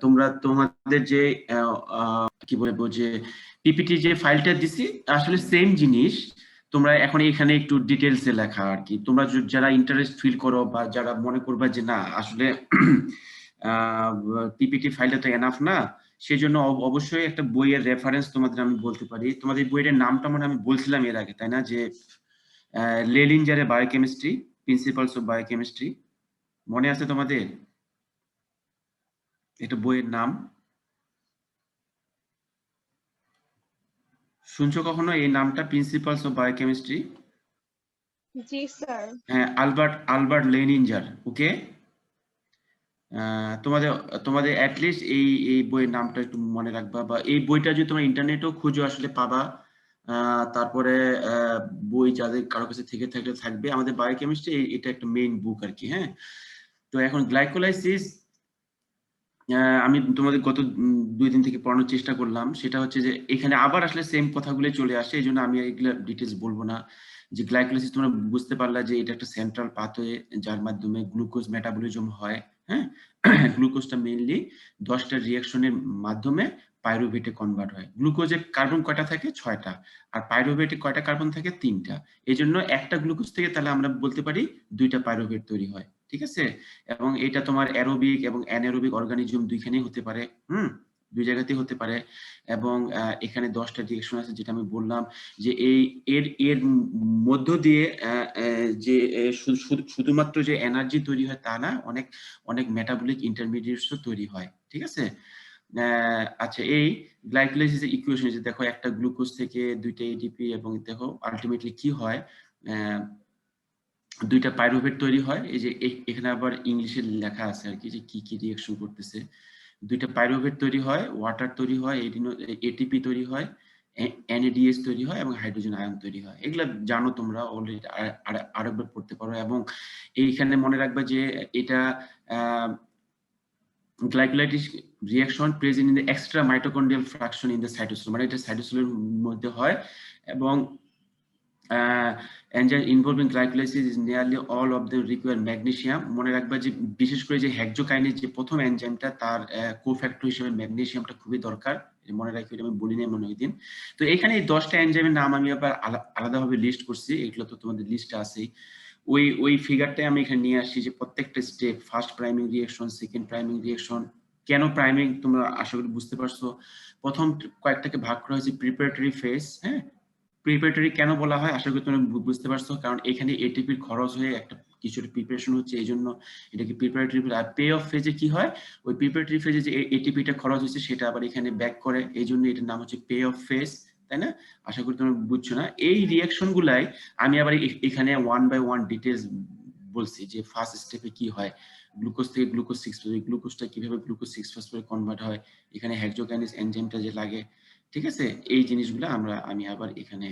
তোমরা তোমাদের যে কি বলবো যে পিপিটি যে ফাইলটা দিছি আসলে সেম জিনিস তোমরা এখন এখানে একটু ডিটেলসে লেখা আর কি। তোমরা যারা ইন্টারেস্ট ফিল করো বা যারা মনে করবা যে না আসলে পিপিটি ফাইলটা তো এনাফ না, সেজন্য অবশ্যই একটা বইয়ের রেফারেন্স তোমাদের আমি বলতে পারি। তোমাদের বইয়ের নামটা মনে আমি বলছিলাম এর আগে, তাই না? যে লেলিঞ্জারের বায়োকেমিস্ট্রি, প্রিন্সিপালস অফ বায়োকেমিস্ট্রি, মনে আছে তোমাদের? এটা বইয়ের নাম শুনছো কখনো এই নামটা, principles of biochemistry? G sir. হ্যাঁ, আলবার্ট আলবার্ট লেনিঞ্জার। ওকে, তোমাদের তোমাদের অ্যাটলিস্ট এই এই বইয়ের নামটা একটু মনে রাখবা, বা এই বইটা যদি তোমরা ইন্টারনেটেও খুঁজো আসলে পাবা। তারপরে বই যাদের কারো কাছে থেকে থাকলে থাকবে, আমাদের বায়োকেমিস্ট্রি এটা একটা মেইন বুক আর কি। হ্যাঁ, তো এখন গ্লাইকোলাইসিস আমি তোমাদের গত 2 দিন থেকে পড়ানোর চেষ্টা করলাম। সেটা হচ্ছে যে এখানে আবার আসলে সেম কথাগুলো চলে আসে, এই জন্য আমি এগুলো ডিটেলস বলবো না। যে গ্লাইকোলাইসিস তোমরা বুঝতে পারলা যে এটা একটা সেন্ট্রাল পাথওয়ে যার মাধ্যমে গ্লুকোজ মেটাবলিজম হয়। হ্যাঁ, গ্লুকোজটা মেইনলি 10টা রিঅ্যাকশনের মাধ্যমে পাইরুভেটে কনভার্ট হয়। গ্লুকোজে কার্বন কয়টা থাকে? 6টা। আর পাইরুভেটে কয়টা কার্বন থাকে? 3টা। এই জন্য একটা গ্লুকোজ থেকে তাহলে আমরা বলতে পারি 2টা পাইরুভেট তৈরি হয়। ঠিক আছে? এবং এটা তোমার অ্যারোবিক এবং অ্যানারোবিক অর্গানিজম দুইখানেই হতে পারে। দুই জায়গাতেই হতে পারে। এবং এখানে 10টা রিঅ্যাকশন আছে যেটা আমি বললাম যে এই এর এর মধ্য দিয়ে যে শুধুমাত্র যে এনার্জি তৈরি হয় তা না, অনেক অনেক মেটাবলিক ইন্টারমিডিয়েটসও তৈরি হয়। ঠিক আছে? আচ্ছা, এই গ্লাইকোলাইসিস ইকুয়েশন যে দেখো একটা গ্লুকোজ থেকে 2টা এডিপি, এবং দেখো আলটিমেটলি কি হয়, 2টা পাইরুভেট তৈরি হয়। এই যে এখানে আবার ইংলিশে লেখা আছে আর কি যে কি কি রিঅ্যাকশন করতেছে। 2টা পাইরুভেট তৈরি হয়, ওয়াটার তৈরি হয়, এটিপি তৈরি হয়, এনএডিএস তৈরি হয় এবং হাইড্রোজেন আয়ন তৈরি হয়। এগুলা জানো তোমরা অলরেডি, আরেকবার পড়তে পারো। এবং এইখানে মনে রাখবে যে এটা glycolysis reaction present in the extra mitochondrial fraction in the cytosol, মানে এটা সাইটোসোলের মধ্যে হয়। এবং enzyme involving glycolysis is nearly all of them require magnesium. মনে রাখবা যে বিশেষ করে যে হেক্সোকাইনেজ যে প্রথম এনজাইমটা, তার কোফ্যাক্টর হিসেবে ম্যাগনেসিয়ামটা খুবই দরকার। মনে রাখি, এটা আমি বলি নাই মনে হয় দিন। তো এখানে এই 10টা এনজাইমের নাম আমি আবার আলাদাভাবে লিস্ট করছি, এগুলো তো তোমাদের লিস্টে আছেই। ওই ফিগারটাই আমি এখানে নিয়ে আসছি যে প্রত্যেকটা step, first priming reaction, second priming reaction. কেন প্রাইমিং তোমরা আশা করি বুঝতে পারছো। প্রথম কয়েকটাকে ভাগ করা হয়েছে প্রিপারেটরি ফেজ। হ্যাঁ, প্রিপারেটরি কেন বলা হয় আশা করি তুমি বুঝতে পারছো, কারণ এখানে এটিপির খরচ হয়ে একটা কিছুর প্রিপারেশন হচ্ছে, এই জন্য এটাকে প্রিপারেটরি। আর পে অফ ফেজে কি হয়, ওই প্রিপারেটরি ফেজে যে এটিপিটা খরচ হচ্ছে সেটা আবার এখানে ব্যাক করে, এই জন্য এটার নাম হচ্ছে পে অফ ফেজ। তাই না? আশা করি তুমি বুঝছো না। এই রিঅ্যাকশন গুলাই আমি আবার এখানে 1 বাই 1 ডিটেলস বলছি যে ফার্স্ট স্টেপে কি হয়, গ্লুকোজ থেকে গ্লুকোজ 6 ফসফেট, গ্লুকোজটা কিভাবে গ্লুকোজ 6 ফসফেটে কনভার্ট হয়, এখানে হেক্সোকাইনেজ এনজাইমটা যে লাগে। ঠিক আছে? এই জিনিসগুলো আমি আবার এখানে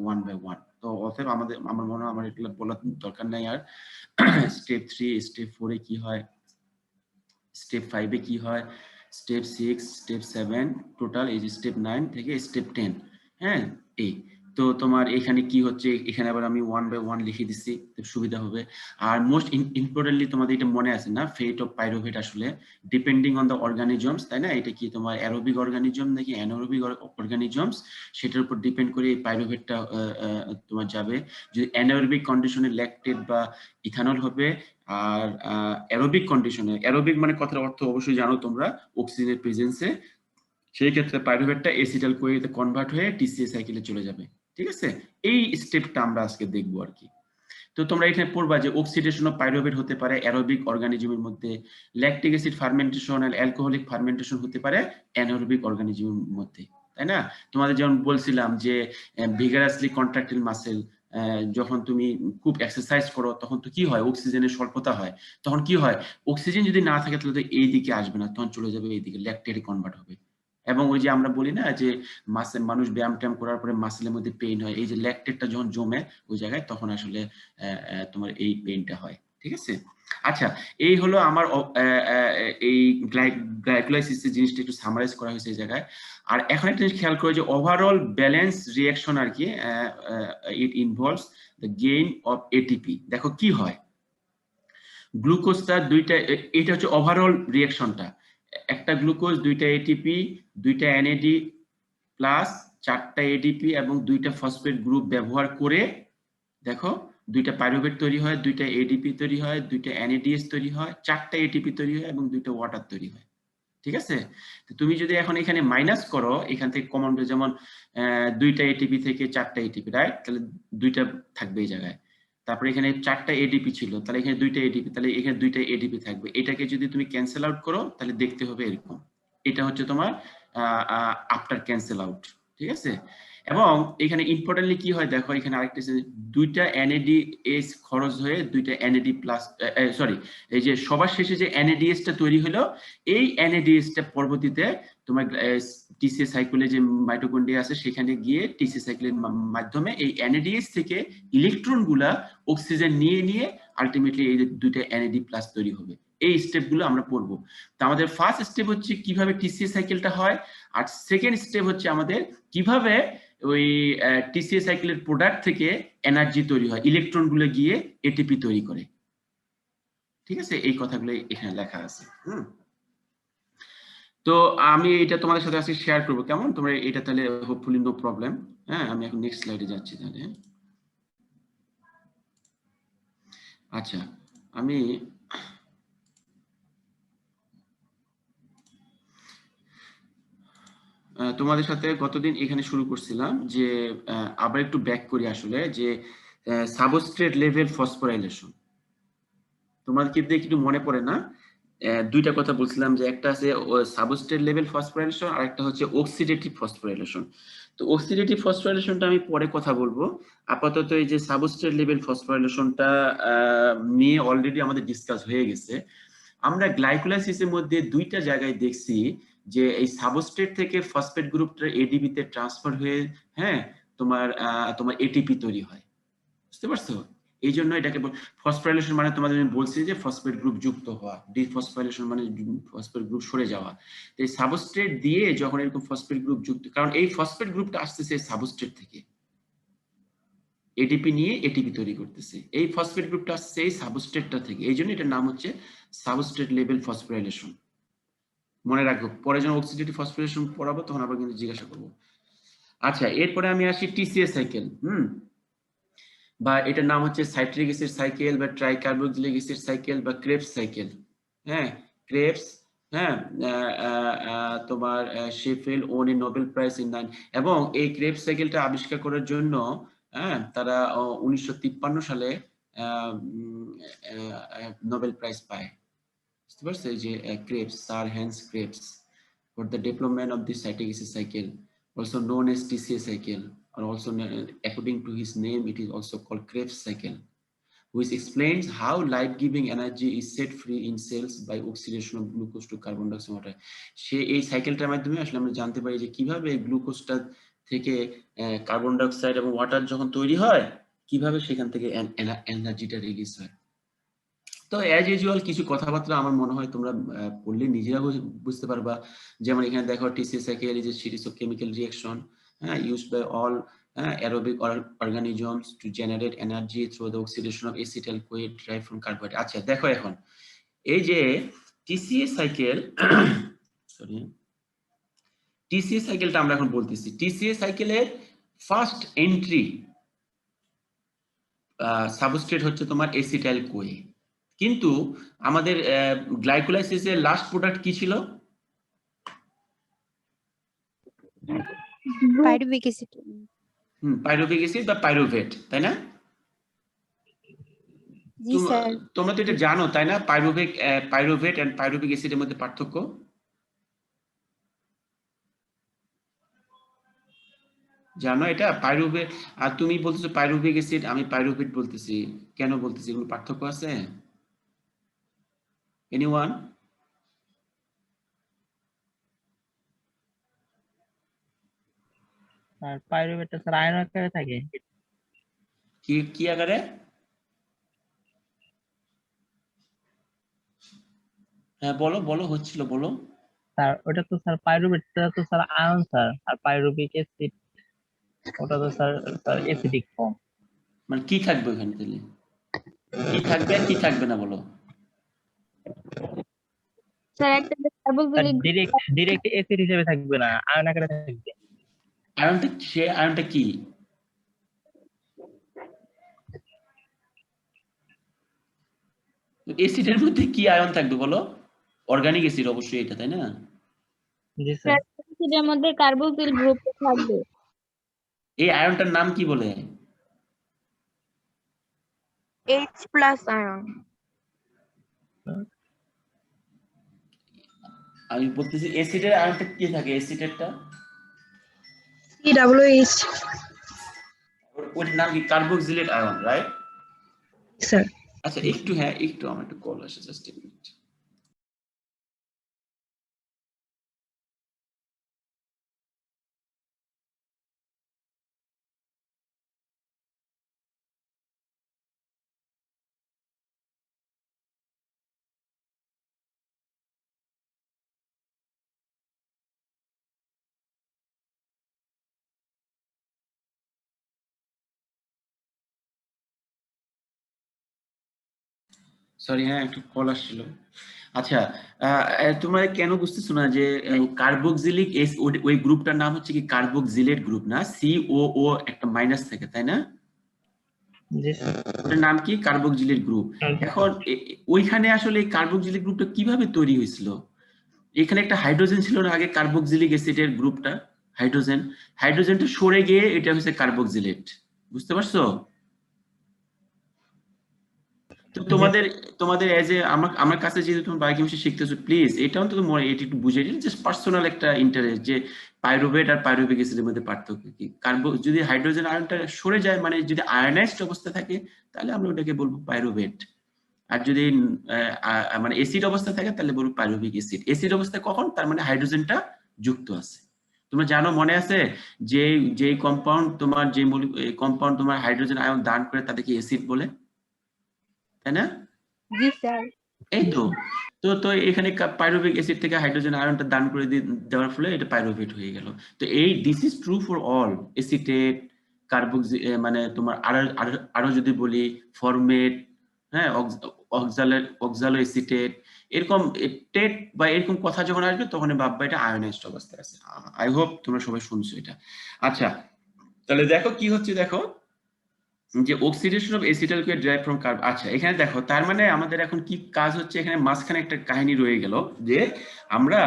1 বাই 1। তো অতএব আমার মনে হয় আমার এগুলো বলার দরকার নাই আর। স্টেপ 3, স্টেপ 4 এ কি হয়, স্টেপ 5 এ কি হয়, স্টেপ 6, স্টেপ 7, টোটাল এই যে স্টেপ 9 থেকে স্টেপ 10। হ্যাঁ, এই তো তোমার এখানে কি হচ্ছে, এখানে আবার আমি 1 বাই 1 লিখে দিচ্ছি, সুবিধা হবে। আর মোস্ট ইম্পর্টেন্টলি তোমাদের এটা মনে আছে না, ফেট অফ পাইরুভেট আসলে ডিপেন্ডিং অন দ্য অর্গানিজমস, তাই না? এটা কি তোমার অ্যারোবিক অর্গানিজম নাকি অ্যানারোবিক অর্গানিজমস, সেটার উপর ডিপেন্ড করে এই পাইরুভেটটা তোমার যাবে। যদি অ্যানারোবিক কন্ডিশনে ল্যাকটেট বা ইথানল হবে, আর অ্যারোবিক কন্ডিশনে, অ্যারোবিক মানে কথার অর্থ অবশ্যই জানো তোমরা, অক্সিজেনের প্রেজেন্সে, সেই ক্ষেত্রে পাইরুভেটটা এসিটাইল কোয়েতে কনভার্ট হয়ে টিসিএ সাইকেলে চলে যাবে। ঠিক আছে? এই স্টেপটা আমরা আজকে দেখবো আর কি। তো তোমরা এখানে পড়বা যে অক্সিডেশন অফ পাইরুভেট হতে পারে অ্যারোবিক অর্গানিজমের মধ্যে, ল্যাকটিক অ্যাসিড ফার্মেন্টেশন আর অ্যালকোহলিক ফার্মেন্টেশন হতে পারে অ্যানারোবিক অর্গানিজমের মধ্যে। তাই না? তোমাদের যেমন বলছিলাম যে ভিগারাসলি কন্ট্রাক্টিল মাসেল, যখন তুমি খুব এক্সারসাইজ করো তখন তো কি হয়, অক্সিজেনের স্বল্পতা হয়। তখন কি হয়, অক্সিজেন যদি না থাকে তাহলে তো এই দিকে আসবে না, তখন চলে যাবে এইদিকে, ল্যাকটেটে কনভার্ট হবে। এবং ওই যে আমরা বলি না যে মানুষ ব্যায়াম ট্যায়াম করার পরে মাসেলের মধ্যে পেইন হয়, এই যে ল্যাকটেটটা যখন জমে ওই জায়গায়, তখন আসলে তোমার এই পেইনটা হয়। ঠিক আছে? আচ্ছা, এই হলো আমার এই গ্লাইকোলাইসিসের জিনিসটা একটু সামারাইজ করা হয়েছে এই জায়গায়। আর এখন একটা জিনিস খেয়াল করে যে ওভারঅল ব্যালেন্স রিঅ্যাকশন আর কি, ইট involves the gain of ATP. দেখো কি হয়, গ্লুকোজটা দুইটা, এটা হচ্ছে ওভারঅল রিঅ্যাকশনটা। একটা গ্লুকোজ, দুইটা এটিপি, দুইটা এনএডি প্লাস, চারটা এডিপি এবং দুইটা ফসফেট গ্রুপ ব্যবহার করে দেখো দুইটা পাইরুভেট তৈরি হয়, দুইটা এডিপি তৈরি হয়, দুইটা এনএডিএস তৈরি হয়, চারটা এটিপি তৈরি হয় এবং দুইটা ওয়াটার তৈরি হয়। ঠিক আছে? তো তুমি যদি এখন এখানে মাইনাস করো, এখান থেকে কমন, যেমন দুইটা এটিপি থেকে চারটা এটিপি, রাইট? তাহলে দুইটা থাকবে এই জায়গায়। তারপরে এখানে চারটা এডিপি ছিল, তাহলে এখানে দুইটা এডিপি, তাহলে এখানে দুইটা এডিপি থাকবে। এটাকে যদি তুমি ক্যান্সেল আউট করো তাহলে দেখতে হবে এরকম। এটা হচ্ছে তোমার আফটার ক্যান্সেল আউট। ঠিক আছে? এবং এখানে ইম্পর্টেন্টলি কি হয় দেখো, এখানে আরেকটা দুইটা এনএডিএস খরচ হয়ে দুইটা এনএডি প্লাস, সরি, এই যে সবার শেষে যে এনএডিএস টা তৈরি হলো, এই এনএডিএস টা পরবর্তীতে তোমার টিসি সাইকেলে যে মাইটোকন্ড্রিয়া আছে সেখানে গিয়ে টিসি সাইকেলের মাধ্যমে এই এনএডিএস থেকে ইলেকট্রন গুলা অক্সিজেন নিয়ে নিয়ে আলটিমেটলি এই দুইটা এনএডি প্লাস তৈরি হবে। এই স্টেপগুলো আমরা পড়বো। তো আমাদের ফার্স্ট স্টেপ হচ্ছে কিভাবে টিসি সাইকেলটা হয়, আর সেকেন্ড স্টেপ হচ্ছে আমাদের কিভাবে ওই টিসি সাইকেলের প্রোডাক্ট থেকে এনার্জি তৈরি হয়, ইলেকট্রন গুলো গিয়ে এটিপি তৈরি করে। ঠিক আছে? এই কথাগুলো এখানে লেখা আছে। তো আমি এটা তোমাদের সাথে আজকে শেয়ার করবো, কেমন? তোমরা এটা তাহলে হোপফুলি নো প্রবলেম। হ্যাঁ, আমি এখন নেক্সট স্লাইডে যাচ্ছি তাহলে। আচ্ছা, আমি তোমাদের সাথে গতদিন এখানে শুরু করছিলাম যে আবার একটু ব্যাক করি আসলে, যে সাবস্ট্রেট লেভেল ফসফোরাইলেশন। তোমাদের কিন্তু একটু মনে পড়ে না? দুইটা কথা বলছিলাম, যে একটা আছে সাবস্ট্রেট লেভেল ফসফোরাইলেশন আর একটা হচ্ছে অক্সিডেটিভ ফসফোরাইলেশন। তো অক্সিডেটিভ ফসফোরাইলেশনটা আমি পরে কথা বলবো। আপাতত এই যে সাবস্ট্রেট লেভেল ফসফোরাইলেশনটা নিয়ে অলরেডি আমাদের ডিসকাস হয়ে গেছে। আমরা গ্লাইকোলাইসিসের মধ্যে দুইটা জায়গায় দেখছি যে এই সাবস্ট্রেট থেকে ফসফেট গ্রুপটা এডিপি তে ট্রান্সফার হয়ে, হ্যাঁ, তোমার এটিপি তৈরি হয়। বুঝতে পারছো? এই জন্য এটাকে ফসফোরাইলেশন মানে তোমাদের আমি বলছি যে ফসফেট গ্রুপ যুক্ত হওয়া, ডিফসফোরাইলেশন মানে ফসফেট গ্রুপ সরে যাওয়া। এই সাবস্ট্রেট দিয়ে যখন এরকম ফসফেট গ্রুপ যুক্ত, কারণ এই ফসফেট গ্রুপটা আসতেছে সাবস্ট্রেট থেকে, এটিপি নিয়ে এটিপি তৈরি করতেছে, এই ফসফেট গ্রুপটা আসছে এই সাবস্ট্রেটটা থেকে, এই জন্য এটার নাম হচ্ছে সাবস্ট্রেট লেভেল ফসফোরাইলেশন। মনে রাখবো, পরে যখন অক্সিডেটিভ ফসফোরাইলেশন পড়াবো তখন আবার কিন্তু জিজ্ঞাসা করবো। আচ্ছা, এরপরে আমি আসি টিসিএস সাইকেল। বা এটার নাম হচ্ছে সাইট্রিক অ্যাসিড সাইকেল বা ট্রাইকার্বক্সিলিক অ্যাসিড সাইকেল বা ক্রেবস সাইকেল। হ্যাঁ, ক্রেবস, হ্যাঁ, তোমার Sheffield won a Nobel prize in 9, এবং এই ক্রেবস সাইকেলটা আবিষ্কার করার জন্য তারা 1953 সালে নোবেল প্রাইজ পায়। বুঝতে পারছো? এই যে Krebs, sir Hans Krebs, for the development of this citric acid cycle, also known as TCA cycle, or also according to his name it is also called Krebs cycle, which explains how life-giving energy is set free in cells by oxidation of glucose to carbon dioxide water. সে এই সাইকেলটার মাধ্যমে আসলে আমরা জানতে পারি যে কিভাবে গ্লুকোজটা থেকে carbon dioxide এবং ওয়াটার যখন তৈরি হয়, কিভাবে সেখান থেকে এনার্জিটা রিলিজ হয়। তো অ্যাজ ইউজুয়াল কিছু কথাবার্তা আমার মনে হয় তোমরা পড়লে নিজেরা বুঝতে পারবা। যেমন এখানে দেখো TC cycle is a series of chemical reaction used by all aerobic organisms to generate energy through the oxidation of acetyl-CoA derived from carbohydrate. আচ্ছা, দেখো এখন এই যে টিসিএ সাইকেল, সরি, টিসিএ সাইকেলটা আমরা এখন বলতেছি। টিসিএ সাইকেলের ফার্স্ট এন্ট্রি সাবস্ট্রেট হচ্ছে তোমার acetyl-CoA, কিন্তু আমাদের গ্লাইকোলাইসিসের লাস্ট প্রোডাক্ট কি ছিল? Pyruvic acid. পাইরুভিক অ্যাসিড বা পাইরুভেট, তাই না? জি স্যার। তোমরা তো এটা জানো তাই না, পাইরুভেট এন্ড পাইরুভিক অ্যাসিডের মধ্যে পার্থক্য জানো? এটা পাইরুভেট, আর তুমি বলতেছো পাইরুভিক অ্যাসিড, আমি পাইরুভেট বলতেছি। কেন বলতেছি? এগুলো পার্থক্য আছে? এনিওয়ান? আর পাইরুভেটটা স্যার আয়ন আকারে থাকে। কি আকারে? হ্যাঁ, বলো হচ্ছিল, বলো। স্যার ওটা তো স্যার পাইরুভেটটা তো স্যার আয়ন স্যার, আর পাইরুভিক অ্যাসিড ওটা তো স্যার অ্যাসিডিক ফর্ম। মানে কি থাকবে ওখানে তাহলে? কি থাকবে আর কি থাকবে না বলো। স্যার একটা কার্বক্সিলিক ডিরেক্ট অ্যাসিড হিসেবে থাকবে না, আয়ন আকারে থাকবে। আয়নটা কি? অ্যাসিডের মধ্যে কি আয়ন থাকবে বলো? অর্গানিক অ্যাসিড অবশ্যই এটা, তাই না? জি স্যার। অ্যাসিডের মধ্যে কার্বক্সিল গ্রুপ থাকবে। এই আয়নটার নাম কি বলে? H+ ion. আমি বলতেছি অ্যাসিডের আয়নটা কি থাকে? অ্যাসিডেরটা COOH ওর নাম কি? Carboxylate ion, right? স্যার। আচ্ছা একটু আমার একটা কল আসে, জাস্ট এ মিনিট। সরি, একটু কল আসছিল। আচ্ছা, তোমরা কেন বুঝতেছো না যে কার্বক্সিলিক ওই গ্রুপটার নাম হচ্ছে কি কার্বক্সিলেট গ্রুপ, না? COO একটা মাইনাস থাকে, তাই না? জি স্যার। ওটার নাম কি? Carboxylate group. এখন ওইখানে আসলে কার্বক্সিলিক গ্রুপটা কিভাবে তৈরি হয়েছিল? এখানে একটা হাইড্রোজেন ছিল না আগে, কার্বক্সিলিক অ্যাসিডের গ্রুপটা, হাইড্রোজেনটা সরে গিয়ে এটা হচ্ছে কার্বক্সিলেট। বুঝতে পারছো? তো তোমাদের এজ এ আমার কাছে যেহেতু তুমি বায়োকেমিস্ট্রি শিখতেছো, প্লিজ এটা অন্তত এটি একটু বুঝে নিন, জাস্ট পার্সোনাল একটা ইন্টারেস্ট, যে পাইরুভেট আর পাইরুভিক অ্যাসিডের মধ্যে পার্থক্য কি। যদি হাইড্রোজেন আয়নটা সরে যায়, মানে যদি আয়নাইজড অবস্থা থাকে, তাহলে আমরা ওটাকে বলবো পাইরুভেট। আর যদি মানে অ্যাসিড অবস্থা থাকে, তাহলে বলবো পাইরুভিক অ্যাসিড। অ্যাসিড অবস্থা কখন? তার মানে হাইড্রোজেনটা যুক্ত আছে। তোমরা জানো, মনে আছে যে কম্পাউন্ড তোমার হাইড্রোজেন আয়ন দান করে তাদেরকে অ্যাসিড বলে, তাই না? জি স্যার। এই তো এখানে পাইরুভিক অ্যাসিড থেকে হাইড্রোজেন আয়নটা দান করে দেওয়ার ফলে এটা পাইরুভেট হয়ে গেল। তো this is true for all acetate, মানে তোমার আরো যদি বলি ফরমেট, অক্সালো এসিটেট, এরকম টেট বা এরকম কথা যখন আসবে তখন ভাববা এটা আয়োনাইজড অবস্থায় আছে। আই হোপ তোমরা সবাই শুনছো এটা। আচ্ছা, তাহলে দেখো কি হচ্ছে, দেখো যে oxidation of acetal Koi derive from carb. আচ্ছা, এখানে দেখো তার মানে আমাদের এখন কি কাজ হচ্ছে, এখানে মাঝখানে একটা কাহিনী রয়ে গেল যে আমরা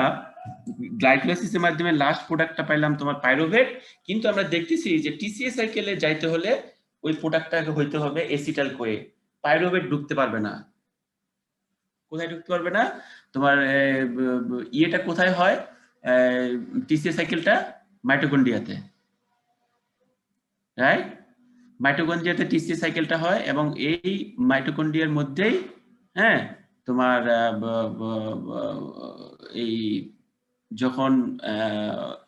গ্লাইকোলাইসিসের মাধ্যমে লাস্ট প্রোডাক্টটা পাইলাম তোমার পাইরুভেট, কিন্তু আমরা দেখতেছি যে টিসিএ সাইকেলে যাইতে হলে ওই প্রোডাক্টটাকে হইতে হবে এসিটাল কোয়ে। পাইরুভেট ঢুকতে পারবে না। কোথায় ঢুকতে পারবে না? তোমার ইয়েটা কোথায় হয়? টিসিএ সাইকেলটা মাইটোকন্ড্রিয়াতে, রাইট? মাইটোকন্ড্রিয়াতে টিসিএ সাইকেলটা হয়, এবং এই মাইটোকন্ড্রিয়ার মধ্যেই তোমার এই যখন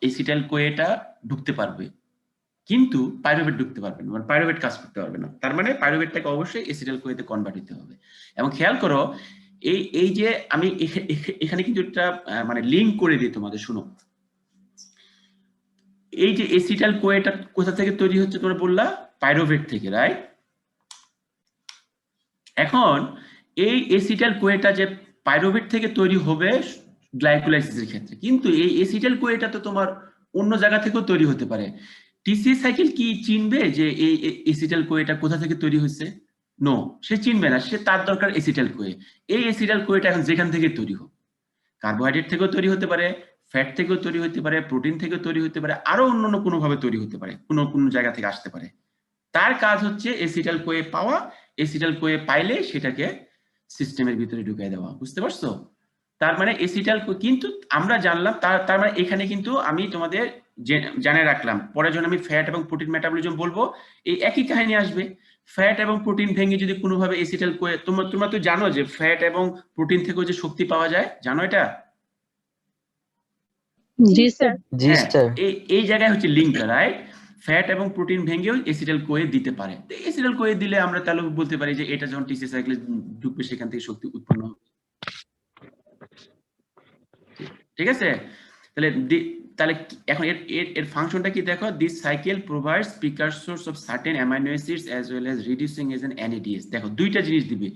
এসিটাইল কোয়েটা ঢুকতে পারবে, কিন্তু পাইরুভেট ঢুকতে পারবে না, মানে পাইরুভেট কাজ করতে পারবে না। তার মানে পাইরুভেটটাকে অবশ্যই এসিটাইল কোয়েতে কনভার্ট হতে হবে। এবং খেয়াল করো, এই যে আমি এখানে কিন্তু একটা মানে লিঙ্ক করে দিই তোমাদের, শুনো। এই যে এসিটাইল কোয়েটা কোথা থেকে তৈরি হচ্ছে তোমরা বললা? পাইরুভেট থেকে, রাইট? এখন এই এসিটাইল কোয়েটা যে পাইরুভেট থেকে তৈরি হবে গ্লাইকোলাইসিসের ক্ষেত্রে, কিন্তু এই এসিটাইল কোয়েটা তো তোমার অন্য জায়গা থেকেও তৈরি হতে পারে। টিসিএ সাইকেল কি চিনবে যে এই এসিটাইল কোয়েটা কোথা থেকে তৈরি হয়েছে? নো, সে চিনবে না। সে তার দরকার এসিটাইল কোয়ে। এই এসিটাইল কোয়েটা এখন যেখান থেকে তৈরি হোক, কার্বোহাইড্রেট থেকেও তৈরি হতে পারে, ফ্যাট থেকেও তৈরি হতে পারে, প্রোটিন থেকেও তৈরি হতে পারে, আরো অন্যান্য কোনো ভাবে তৈরি হতে পারে, কোনো জায়গা থেকে আসতে পারে। তার কাজ হচ্ছে এসিটাইল কোয়ে পাওয়া। এসিটাইল কোয়ে পাইলে সেটাকে সিস্টেমের ভিতরে ঢুকিয়ে দেওয়া। বুঝতে পারছো? তার মানে এসিটাইল কিন্তু আমরা জানলাম, তার মানে এখানে কিন্তু আমি তোমাদের জানে রাখলাম, পরে যখন আমি ফ্যাট এবং প্রোটিন মেটাবলিজম বলবো, এই একই কাহিনী আসবে। ফ্যাট এবং প্রোটিন ভেঙে যদি কোনোভাবে এসিটাইল কোয়ে, তোমরা তো জানো যে ফ্যাট এবং প্রোটিন থেকেও যে শক্তি পাওয়া যায়, জানো এটা? জি স্যার। জি স্যার। এই জায়গায় হচ্ছে লিঙ্কটা, রাইট? ফ্যাট এবং প্রোটিন ভেঙেও এসিটাইল কোয়ে দিতে পারে। এসিটাইল কোয়ে দিলে আমরা তাহলে বলতে পারি যে এটা যখন টিসিএ সাইকেলে ঢুকবে সেখান থেকে শক্তি উৎপন্ন হবে। ঠিক আছে? তাহলে এখন এর ফাংশনটা কি দেখো? This cycle provides precursors of certain amino acids as well as reducing agent NADs. দেখো দুইটা জিনিস দিবে।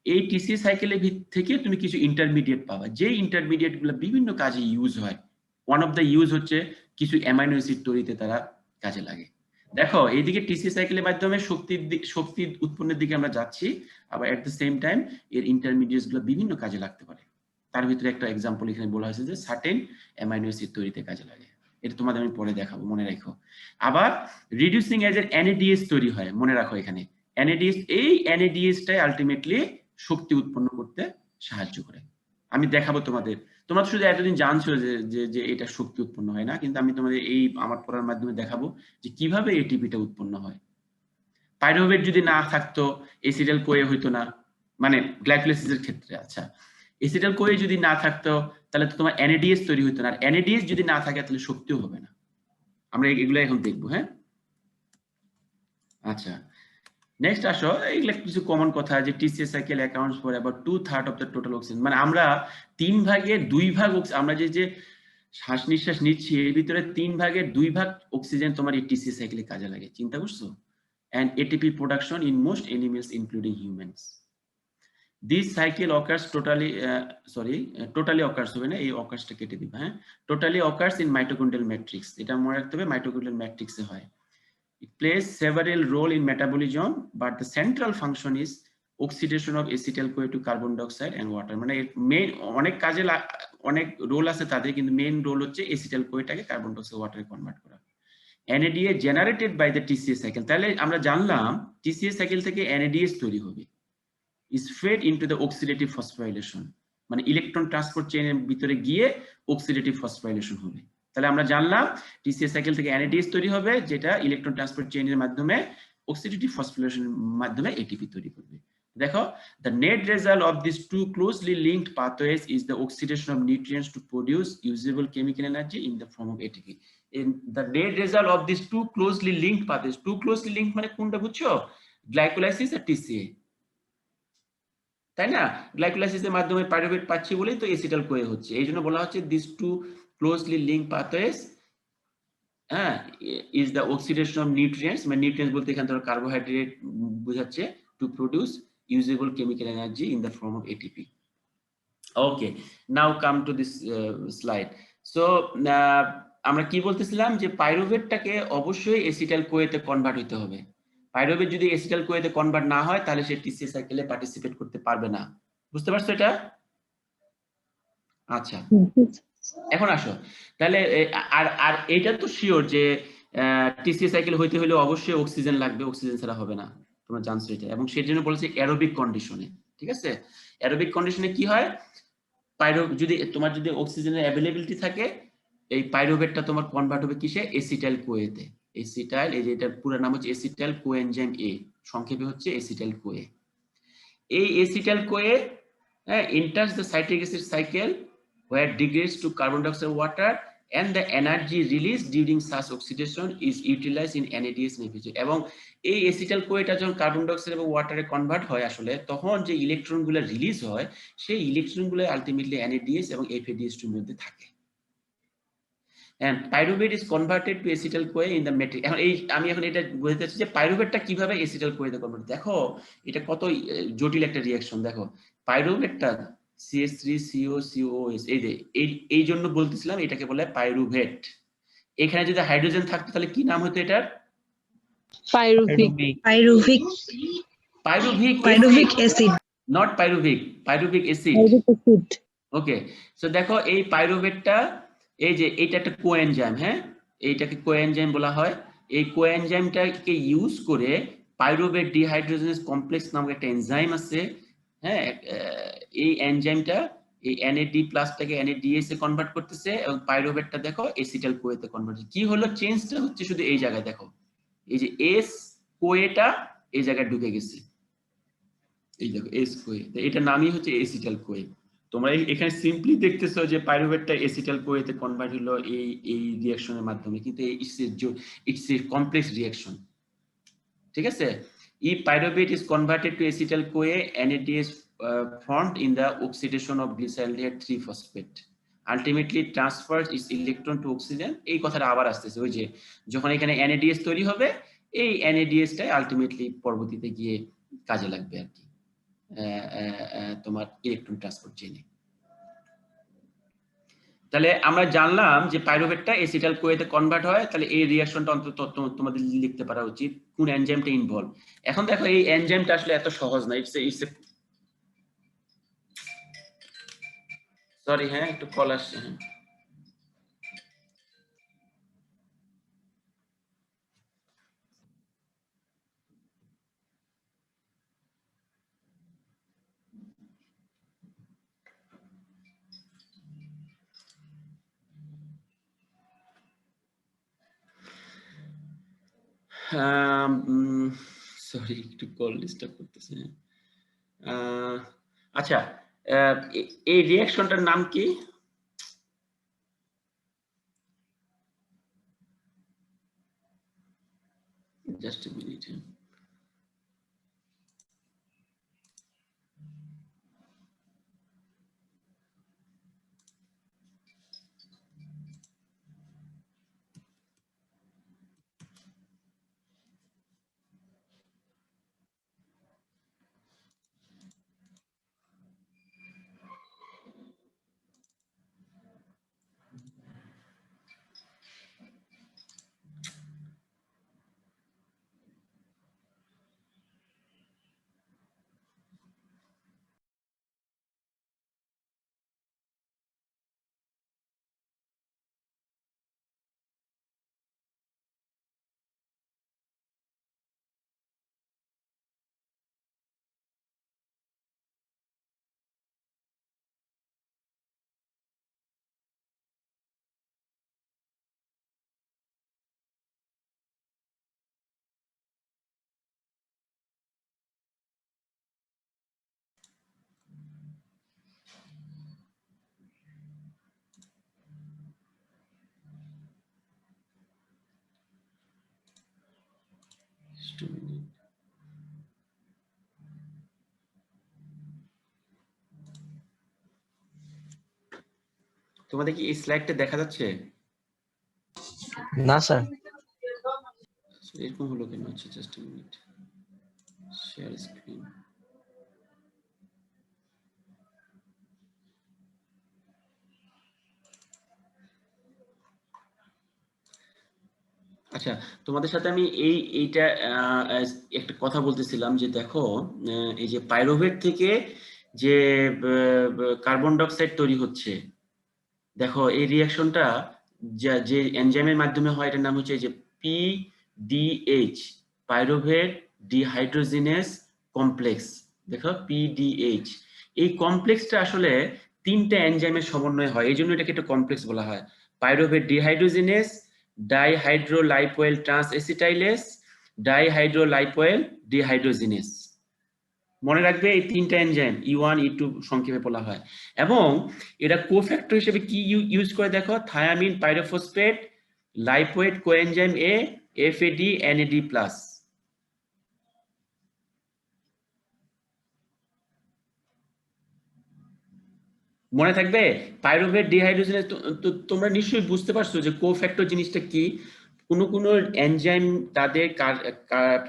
এই টিসি সাইকেলের থেকে তুমি কিছু ইন্টারমিডিয়েট পাবা, যে ইন্টারমিডিয়েট গুলো বিভিন্ন কাজে ইউজ হয়। ওয়ান অফ দ্য ইউজ হচ্ছে কিছু অ্যামাইনো অ্যাসিড তৈরিতে তারা কাজে লাগে। দেখো এইদিকে টিসি সাইকেলের মাধ্যমে শক্তি উৎপন্নের দিকে আমরা যাচ্ছি, আবার এট দ্য সেম টাইম এর ইন্টারমিডিয়েটস গুলো বিভিন্ন কাজে লাগতে পারে। তার ভিতরে একটা এক্সাম্পল এখানে বলা হয়েছে যে সার্টেন অ্যামাইনো অ্যাসিড তৈরিতে কাজে লাগে। এটা তোমাদের আমি পরে দেখাবো, মনে রাখো। আবার রিডিউসিং এজেন্ট NADH তৈরি হয়, মনে রাখো এখানে NADH, এই NADH-টাই আলটিমেটলি শক্তি উৎপন্ন করতে সাহায্য করে। আমি দেখাবো তোমাদের, তোমরা শুধু এতদিন জানছো যে এটা শক্তি উৎপন্ন হয় না, কিন্তু আমি তোমাদের এই আমার পড়ার মাধ্যমে দেখাবো যে কিভাবে এটিপিটা উৎপন্ন হয়। পাইরুভেট যদি না থাকতো এসিটাইল কোয়ে হইতো না, মানে গ্লাইকোলাইসিসের ক্ষেত্রে। আচ্ছা, এসিটাইল কোয়ে যদি না থাকতো তাহলে তো তোমার NADH তৈরি হতো না, আর NADH যদি না থাকে তাহলে শক্তিও হবে না। আমরা এগুলো এখন দেখবো, হ্যাঁ। আচ্ছা, নেক্সট আসো, এগুলো কিছু কমন কথা যে TC cycle accounts for about 2/3 of the total oxygen, মানে আমরা 3 ভাগের 2 ভাগ আমরা যে শ্বাস নিঃশ্বাস নিচ্ছি এর ভিতরে 3 ভাগের 2 ভাগ অক্সিজেন তোমার এই টিসি সাইকেলে কাজে লাগে, চিন্তা করছো? and ATP production in most animals including humans. This cycle occurs totally occurs হবে না, এই occurs-টা কেটে দিবা, হ্যাঁ। totally occurs in mitochondrial matrix, এটা মনে রাখতে হবে, mitochondrial matrix এ হয়। It plays several role in metabolism, but the central function is oxidation of acetyl-CoA to carbon dioxide and water, মানে মেইন অনেক কাজে অনেক রোল আছে তাদের, কিন্তু মেইন রোল হচ্ছে acetyl-CoA-টাকে কার্বন ডাইঅক্সাইড ওয়াটারে কনভার্ট করা। NADH generated by the TCA cycle, তাহলে আমরা জানলাম TCA cycle থেকে NADH তৈরি হবে, is fed into the oxidative phosphorylation, মানে ইলেকট্রন ট্রান্সপোর্ট চেইনের ভিতরে গিয়ে অক্সিডেটিভ ফসফোরাইলেশন হবে। তাহলে আমরা জানলাম TCA সাইকেল থেকে NADH তৈরি হবে, যেটা ইলেকট্রন ট্রান্সপোর্ট চেইনের মাধ্যমে অক্সিডেটিভ ফসফোরাইলেশনের মাধ্যমে ATP তৈরি করবে। দেখো, the net result of these two closely linked pathways is the oxidation of nutrients to produce usable chemical energy in the form of ATP. In the net result of these two closely linked pathways, two closely linked মানে কোনটা বুঝছো? Glycolysis আর TCA, তাই না? গ্লাইকোলাইসিসের মাধ্যমে pyruvate পাচ্ছি বলেই তো acetyl Koi হচ্ছে, এই জন্য বলা হচ্ছে this two closely link pathways is the oxidation of nutrients, মানে নিউট্রিয়েন্টস বলতে এখানে ধরো কার্বোহাইড্রেট বোঝাচ্ছে, to produce usable chemical energy in the form of ATP. Okay, now come to this slide. So আমরা কি বলতেছিলাম যে পাইরুভেটটাকে অবশ্যই এসিটাইল কোয়েতে কনভার্ট হতে হবে। পাইরুভেট যদি এসিটাইল কোয়েতে কনভার্ট না হয় তাহলে সে টিসি সাইকেলে পার্টিসিপেট করতে পারবে না, বুঝতে পারছো এটা? আচ্ছা, এখন আসো তাহলে, আর এটা তো শিওর যে টিসি সাইকেল হইতে হলে অবশ্যই অক্সিজেন লাগবে, অক্সিজেন ছাড়া হবে না, তোমরা জানছো এটা। এবং সেই জন্য বলেছে অ্যারোবিক কন্ডিশনে, ঠিক আছে? অ্যারোবিক কন্ডিশনে কি হয়, তোমার যদি অক্সিজেনের অ্যাভেলেবিলিটি থাকে, এই পাইরুভেটটা তোমার কনভার্ট হবে কিসে? এসিটাইল কোয়েতে। এসিটাইল, এই যে এটার পুরো নাম হচ্ছে এসিটাইল কোএনজাইম A, সংক্ষেপে হচ্ছে এসিটাইল কোয়ে। এই acetyl Koi enters the citric acid cycle where degrades to carbon dioxide water and the energy released during such oxidation is utilized in NADH inhibition. এবং এই এসিটাইল কোয়েটা যখন কার্বন ডাইঅক্সাইড এবং ওয়াটারে convert হয় আসলে, তখন যে ইলেকট্রনগুলো রিলিজ হয় সেই ইলেকট্রনগুলো আলটিমেটলি NADH এবং FADH2 এর মধ্যে থাকে। And pyruvate is converted to acetyl CoA in the matrix. এখন এই আমি এখন এটা বুঝতে চাচ্ছি যে পাইরুভেটটা কিভাবে এসিটাইল কোয়েতে কনভার্ট। দেখো এটা কত জটিল একটা রিঅ্যাকশন। দেখো পাইরুভেটটা CH3COCOS, এই যে এই জন্য বলতেছিলাম এটাকে বলে পাইরুভেট। এখানে যদি হাইড্রোজেন থাকতো তাহলে কি নাম হতো এটার? Pyruvic acid, not pyruvic acid. Okay, so দেখো এই পাইরুভেটটা, এই যে এইটা একটা কোএনজাইম, হ্যাঁ, এইটাকে কোএনজাইম বলা হয়। এই কোএনজাইমটাকে ইউজ করে পাইরুভেট ডিহাইড্রোজেনেজ কমপ্লেক্স নামক একটা এনজাইম আছে, হ্যাঁ, এই এনজাইমটা এই NAD+টাকে NADH এ কনভার্ট করতেছে, এবং পাইরুভেটটা দেখো এসিটাইল কোয়েতে কনভার্ট হচ্ছে। কি হলো, চেঞ্জটা হচ্ছে শুধু এই জায়গায়, দেখো এই যে এস কোয়েটা এই জায়গায় ঢুকে গেছে, এই দেখো এস কোয়ে, এটা নামই হচ্ছে এসিটাইল কোয়ে। তোমরা এখানে সিম্পলি দেখতেছো যে পাইরুভেটটা এসিটাইল কোয়েতে কনভার্ট হলো এই রিঅ্যাকশনের মাধ্যমে, কিন্তু ইটস এ কমপ্লেক্স রিঅ্যাকশন, ঠিক আছে? If pyruvate is converted to acetyl CoA, NADH formed in the oxidation of glyceraldehyde 3-phosphate ultimately transfers its electron to oxygen. এই কথাটা আবার আসতেছে, ওই যে যখন এখানে NADH তৈরি হবে, এই NADH টাই আলটিমেটলি পরবর্তীতে গিয়ে কাজে লাগবে আর কি, তোমার ইলেকট্রন ট্রান্সপোর্ট চেইনে। তাহলে আমরা জানলাম যে পাইরুভেটটা এসিটাইল কোয়েতে কনভার্ট হয়, তাহলে এই রিঅ্যাকশনটা অন্তত তোমাদের লিখতে পারা উচিত কোন এনজাইমটা ইনভলভ। এখন দেখো এই এনজাইমটা আসলে এত সহজ না, ইটস সরি হ্যাঁ একটু কল আসছে। সরি একটু কল ডিস্টার্ব করতেছে। আচ্ছা এই রিঅ্যাকশনটার নাম কি? Just a minute. তোমাদের কি এই স্লাইডটা দেখা যাচ্ছে? না স্যার। এরকম হলো কেন? আচ্ছা just a minute, share screen. আচ্ছা তোমাদের সাথে আমি এইটা একটা কথা বলতেছিলাম যে দেখো এই যে পাইরুভেট থেকে যে কার্বন ডাই অক্সাইড তৈরি হচ্ছে, দেখো এই রিঅ্যাকশনটা যে এনজাইমের মাধ্যমে হয় এটার নাম হচ্ছে যে পিডিএইচ, পাইরুভেট ডিহাইড্রোজিনেস কমপ্লেক্স। দেখো পিডিএইচ, এই কমপ্লেক্সটা আসলে তিনটা এনজাইমের সমন্বয় হয়, এই জন্য এটাকে একটা কমপ্লেক্স বলা হয়। Pyruvate dehydrogenase, dihydrolipoyl transacetylase, dihydrolipoyl dehydrogenase. মনে রাখবে এই তিনটা এনজাইম E1 E2 সংক্ষেপে বলা হয়। এবং এটা কোফ্যাক্টর হিসেবে কি ইউজ করে দেখো, thiamine pyrophosphate, lipoate coenzyme A, FAD NAD+। মনে থাকবে পাইরুভেট ডিহাইড্রোজিনেস। তোমরা নিশ্চয়ই বুঝতে পারছো যে কোফ্যাক্টর জিনিসটা কি। কোন কোন এনজাইম তাদের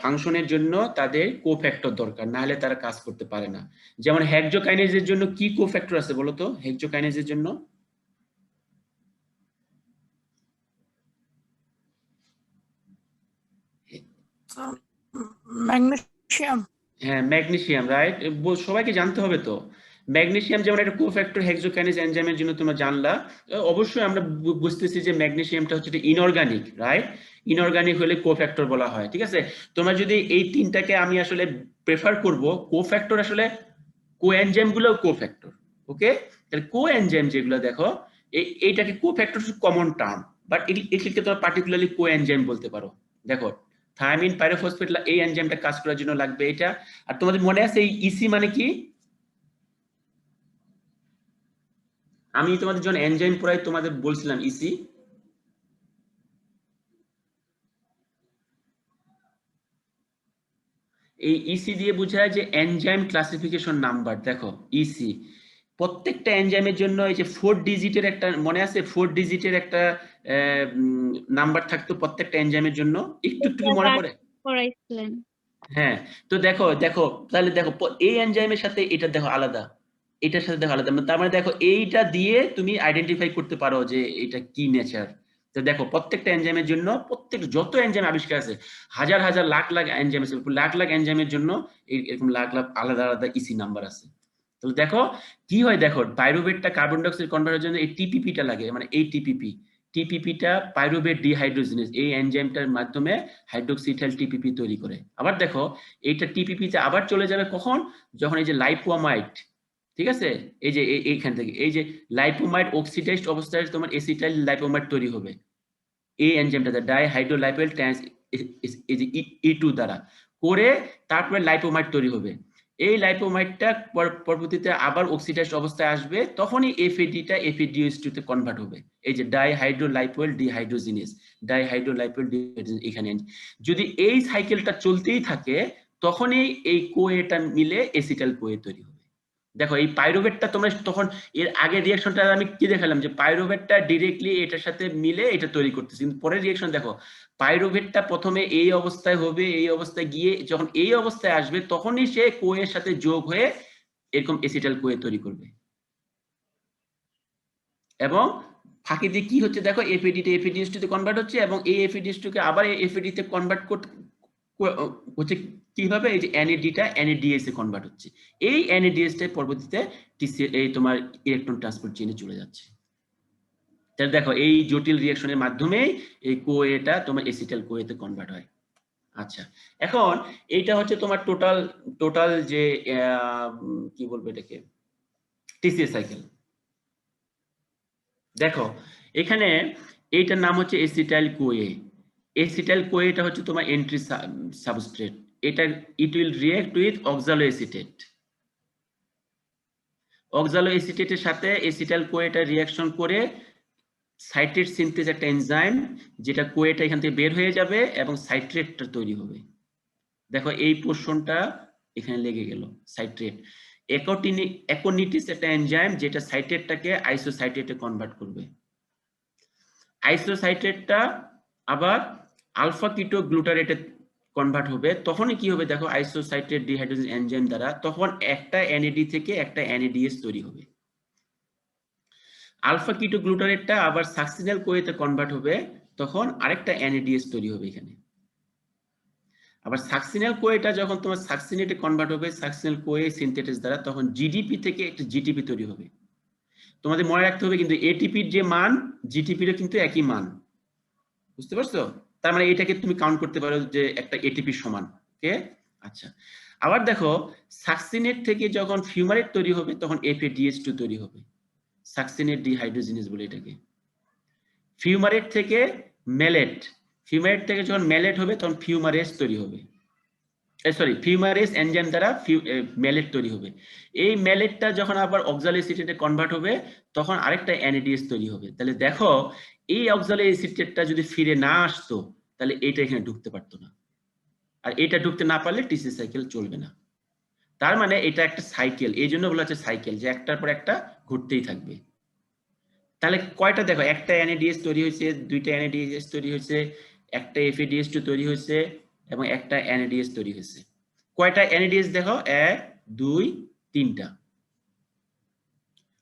ফাংশনের জন্য তাদের কোফ্যাক্টর দরকার, না হলে তারা কাজ করতে পারে না। যেমন হেক্সোকাইনেজের জন্য কি কোফ্যাক্টর আছে বলো তো? হেক্সোকাইনেজের জন্য ম্যাগনেসিয়াম। হ্যাঁ ম্যাগনেসিয়াম, রাইট। সবাইকে জানতে হবে তো। ম্যাগনেসিয়াম যেমন একটা কোফ্যাক্টর হেক্সোকাইনেজ এনজাইমের জন্য তোমরা জানলা। অবশ্যই আমরা বুঝতেছি যে ম্যাগনেসিয়ামটা হচ্ছে ইনঅর্গানিক, রাইট। ইনঅর্গানিক হলে কোফ্যাক্টর বলা হয়, ঠিক আছে। তোমরা যদি এই তিনটাকে আমি আসলে প্রেফার করব, কোফ্যাক্টর আসলে কোএনজাইম গুলো কোফ্যাক্টর, ওকে। তাহলে কোএনজাইম যেগুলো দেখো এইটাকে কোফ্যাক্টর কমন টার্ম, বাট এটাকে তোমরা পার্টিকুলারলি কোএনজাইম বলতে পারো। দেখো থায়ামিন পাইরোফসফেট এই এনজাইমটা কাজ করার জন্য লাগবে এটা। আর তোমাদের মনে আছে এই ইসি মানে কি? আমি তোমাদের জন্য এনজাইম পড়াই তোমাদের বলছিলাম ইসি। এই ইসি দিয়ে বোঝায় যে এনজাইম ক্লাসিফিকেশন নাম্বার। দেখো ইসি প্রত্যেকটা এনজাইমের জন্য এই যে 4 ডিজিটের একটা, মনে আছে 4 ডিজিটের একটা নাম্বার থাকতো প্রত্যেকটা এনজাইমের জন্য, একটু একটু মনে পড়ে? পড়াইছিলেন। হ্যাঁ, তো দেখো দেখো তাহলে দেখো এই এনজাইমের সাথে এটা দেখো আলাদা, এটার সাথে দেখো আলাদা, তার মানে দেখো এইটা দিয়ে তুমি আইডেন্টিফাই করতে পারো যে এটা কি নেচার। তো দেখো প্রত্যেকটা এনজাইমের জন্য, প্রত্যেক যত এনজাইম আবিষ্কার আছে, হাজার হাজার লাখ লাখ এনজাইম আছে, লাখ লাখ এনজাইমের জন্য এরকম লাখ লাখ আলাদা আলাদা ইসি নাম্বার আছে। তাহলে দেখো কি হয়, দেখো পাইরুভেটটা কার্বন ডাই অক্সাইড কনভার্টার জন্য এই টিপিপিটা লাগে, মানে এই টিপিপিটা পাইরুভেট ডিহাইড্রোজিনেজ এই এনজাইমটার মাধ্যমে হাইড্রোক্সিটাইল টিপিপি তৈরি করে। আবার দেখো এইটা টিপিপিতে আবার চলে যাবে কখন, যখন এই যে লাইপোমাইড, ঠিক আছে, এই যে এইখান থেকে এই যে লাইপোমাইড অক্সিডাইজড অবস্থায় তোমার এসিটাইল লাইপোমাইড তৈরি হবে এই এনজাইমটা ডাইহাইড্রোলাইপোইল ট্রান্স এই যে E2 দ্বারা করে, তারপরে লাইপোমাইড তৈরি হবে। এই লাইপোমাইডটা পরবর্তীতে আবার অক্সিডাইজড অবস্থায় আসবে, তখনই এফএডিটা এফএডিএস2 তে কনভার্ট হবে। এই যে ডাইহাইড্রোলাইপোইল ডিহাইড্রোজিনেজ, ডাইহাইড্রোলাইপোইল ডিহাইড্রোজিনেজ এখানে। যদি এই সাইকেলটা চলতেই থাকে, তখনই এই কোয়েটা মিলে এসিটাইল কোয়ে তৈরি হবে। দেখো এই পাইরুভেটটা তোমরা তখন এর আগের রিঅ্যাকশনটা আমি কি দেখালাম, যে পাইরুভেটটা ডাইরেক্টলি এটার সাথে মিলে এটা তৈরি করতেছে, কিন্তু পরের রিঅ্যাকশন দেখো পাইরুভেটটা প্রথমে এই অবস্থায় হবে, এই অবস্থায় গিয়ে যখন এই অবস্থায় আসবে তখনই সে কোয়ের সাথে যোগ হয়ে এরকম এসিটাইল কোয়ে তৈরি করবে। এবং ফাঁকি দিয়ে কি হচ্ছে দেখো, এফএডি তে এফএডিএস2 তে কনভার্ট হচ্ছে, এবং এই এফএডিএস2 কে আবার এফএডি তে কনভার্ট করতে হচ্ছে কিভাবে, এই যে এনএডিটা এনএডিএস এ কনভার্ট হচ্ছে, এই এনএডিএস টা পরবর্তীতে এই তোমার ইলেকট্রন ট্রান্সপোর্ট চেইনে চলে যাচ্ছে। তাহলে দেখো এই জটিল রিঅ্যাকশনের মাধ্যমে এই কোয়েটা তোমার এসিটাইল কোয়েতে কনভার্ট হয়। আচ্ছা, এখন এইটা হচ্ছে তোমার টোটাল যে কি বলবো এটাকে টিসিএস সাইকেল। দেখো এখানে এইটার নাম হচ্ছে এসিটাইল কোয়ে। এসিটাইল কোয়েটা হচ্ছে তোমার এন্ট্রি সাবস্ট্রেট, এটা ইট উইল রিঅ্যাক্ট উইথ অক্সালোএসিটেট। অক্সালোএসিটেটের সাথে এসিটাইল কোয়েটা রিঅ্যাকশন করে সাইট্রেট সিনথেস একটা এনজাইম, যেটা কোয়েটা এখান থেকে বের হয়ে যাবে এবং সাইট্রেটটা তৈরি হবে। দেখো এই পোরশনটা এখানে লেগে গেল, সাইট্রেট। অ্যাকোনিটিস একটা এনজাইম যেটা সাইট্রেটটাকে আইসোসাইট্রেটে কনভার্ট করবে। আইসোসাইট্রেটটা আবার আলফা কিটো গ্লুটারেটে কনভার্ট হবে, তখনই কি হবে দেখো আইসোসাইট্রেট ডিহাইড্রোজেনেজ এনজাইম দ্বারা, তখন একটা এনএডি থেকে একটা এনএডিএস তৈরি হবে। আলফা কিটো গ্লুটারেটটা আবার সাকসিনাল কোয়েতে কনভার্ট হবে, তখন আরেকটা এনএডিএস তৈরি হবে এখানে। আবার সাকসিনাল কোয়েটা যখন তোমার সাকসিনেটে কনভার্ট হবে সাকসিনাল কোয়ে সিনথেটিস দ্বারা, তখন জিডিপি থেকে একটা জিটিপি তৈরি হবে। তোমাদের মনে রাখতে হবে কিন্তু এটিপির যে মান জিটিপিরও কিন্তু একই মান, বুঝতে পারছো? তার মানে এটাকে তুমি কাউন্ট করতে পারো যে একটা এটিপি সমান। ওকে, আচ্ছা। আবার দেখো সাকসিনেট থেকে যখন ফিউমারেট তৈরি হবে তখন এফএডিএস2 তৈরি হবে, সাকসিনেট ডিহাইড্রোজিনেজ বলে এটাকে। ফিউমারেট থেকে মেলেট, ফিউমারেট থেকে যখন মেলেট হবে তখন ফিউমারেস তৈরি হবে, সরি ফিউমারেস এনজাইম দ্বারা মেলেট তৈরি হবে। এই মেলেটটা যখন আবার অক্সালোএসিটেটে কনভার্ট হবে তখন আরেকটা এনএডিএস তৈরি হবে। তাহলে দেখো এই অক্সালোএসিটেটটা যদি ফিরে না আসতো তাহলে এটা এখানে ঢুকতে পারতো না, আর এটা ঢুকতে না পারলে টিসি সাইকেল চলবে না। তার মানে এটা একটা সাইকেল, এই জন্য বলা হচ্ছে সাইকেল, যে একটার পর একটা ঘুরতেই থাকবে। তাহলে কয়টা দেখো, একটা এনএডিএস তৈরি হয়েছে, দুইটা এনএডিএস তৈরি হয়েছে, একটা এফএডিএস2 তৈরি হয়েছে এবং একটা এনএডিএস তৈরি হয়েছে। কয়টা এনএডিএস দেখো, 1 2 3টা,